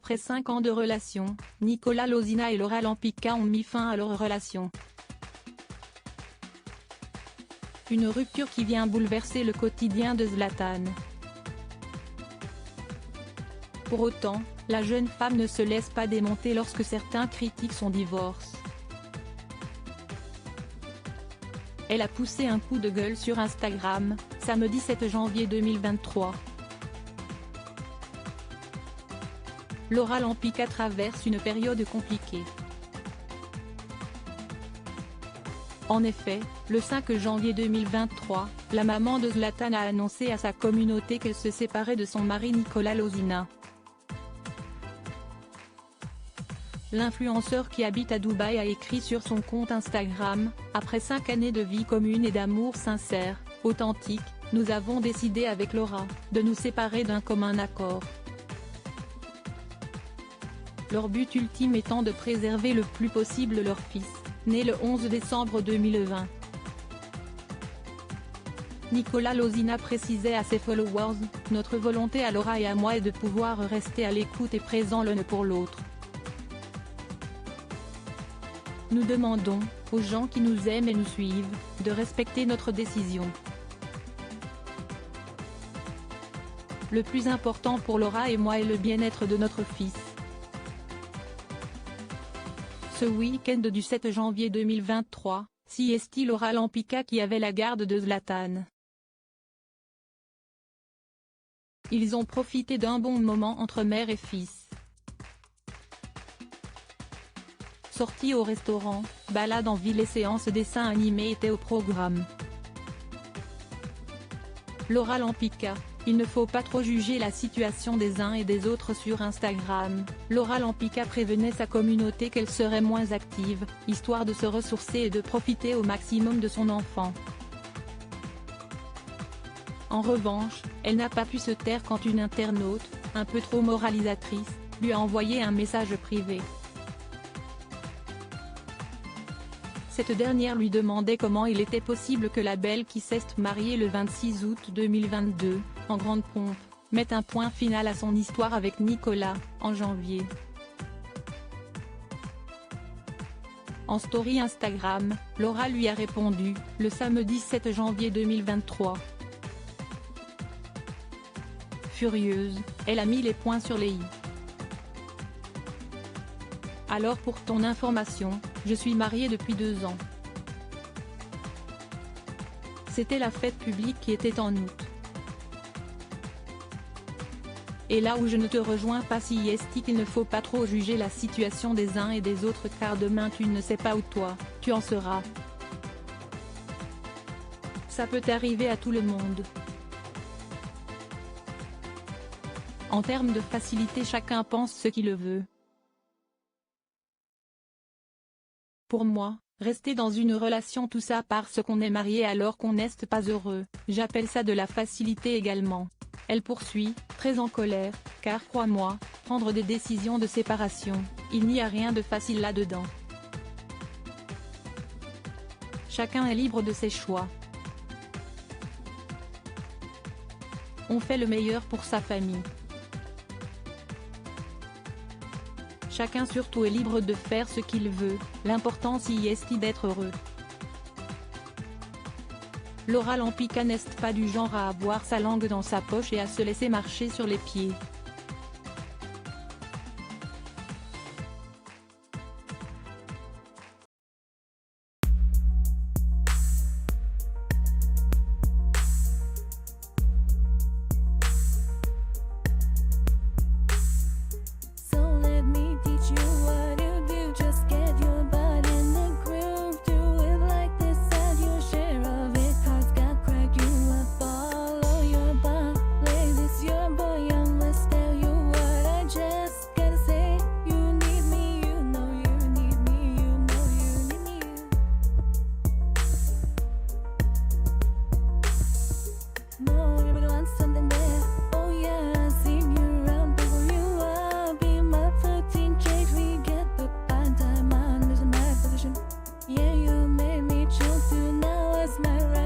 Après 5 ans de relation, Nicolas Lozina et Laura Lampica ont mis fin à leur relation. Une rupture qui vient bouleverser le quotidien de Zlatan. Pour autant, la jeune femme ne se laisse pas démonter lorsque certains critiquent son divorce. Elle a poussé un coup de gueule sur Instagram, samedi 7 janvier 2023. Laura Lampica traverse une période compliquée. En effet, le 5 janvier 2023, la maman de Zlatan a annoncé à sa communauté qu'elle se séparait de son mari Nicolas Lozina. L'influenceur qui habite à Dubaï a écrit sur son compte Instagram: « Après 5 années de vie commune et d'amour sincère, authentique, nous avons décidé avec Laura, de nous séparer d'un commun accord. Leur but ultime étant de préserver le plus possible leur fils, né le 11 décembre 2020. » Nicolas Lozina précisait à ses followers: « Notre volonté à Laura et à moi est de pouvoir rester à l'écoute et présent l'un pour l'autre. Nous demandons, aux gens qui nous aiment et nous suivent, de respecter notre décision. Le plus important pour Laura et moi est le bien-être de notre fils. » Ce week-end du 7 janvier 2023, c'est Laura Lampica qui avait la garde de Zlatan. Ils ont profité d'un bon moment entre mère et fils. Sorties au restaurant, balades en ville et séances dessins animés étaient au programme. Laura Lampica: il ne faut pas trop juger la situation des uns et des autres sur Instagram. Laura Lampica prévenait sa communauté qu'elle serait moins active, histoire de se ressourcer et de profiter au maximum de son enfant. En revanche, elle n'a pas pu se taire quand une internaute, un peu trop moralisatrice, lui a envoyé un message privé. Cette dernière lui demandait comment il était possible que la belle qui s'est mariée le 26 août 2022, en grande pompe, mette un point final à son histoire avec Nicolas, en janvier. En story Instagram, Laura lui a répondu, le samedi 7 janvier 2023. Furieuse, elle a mis les points sur les i. Alors pour ton information, je suis mariée depuis 2 ans. C'était la fête publique qui était en août. Et là où je ne te rejoins pas si qu'il ne faut pas trop juger la situation des uns et des autres car demain tu ne sais pas où toi, tu en seras. Ça peut arriver à tout le monde. En termes de facilité chacun pense ce qu'il veut. Pour moi, rester dans une relation tout ça parce qu'on est marié alors qu'on n'est pas heureux, j'appelle ça de la facilité également. Elle poursuit, très en colère, car crois-moi, prendre des décisions de séparation, il n'y a rien de facile là-dedans. Chacun est libre de ses choix. On fait le meilleur pour sa famille. Chacun surtout est libre de faire ce qu'il veut, l'important est d'être heureux. Laura Lampica n'est pas du genre à avoir sa langue dans sa poche et à se laisser marcher sur les pieds. Yeah, you made me choose you, now it's my right.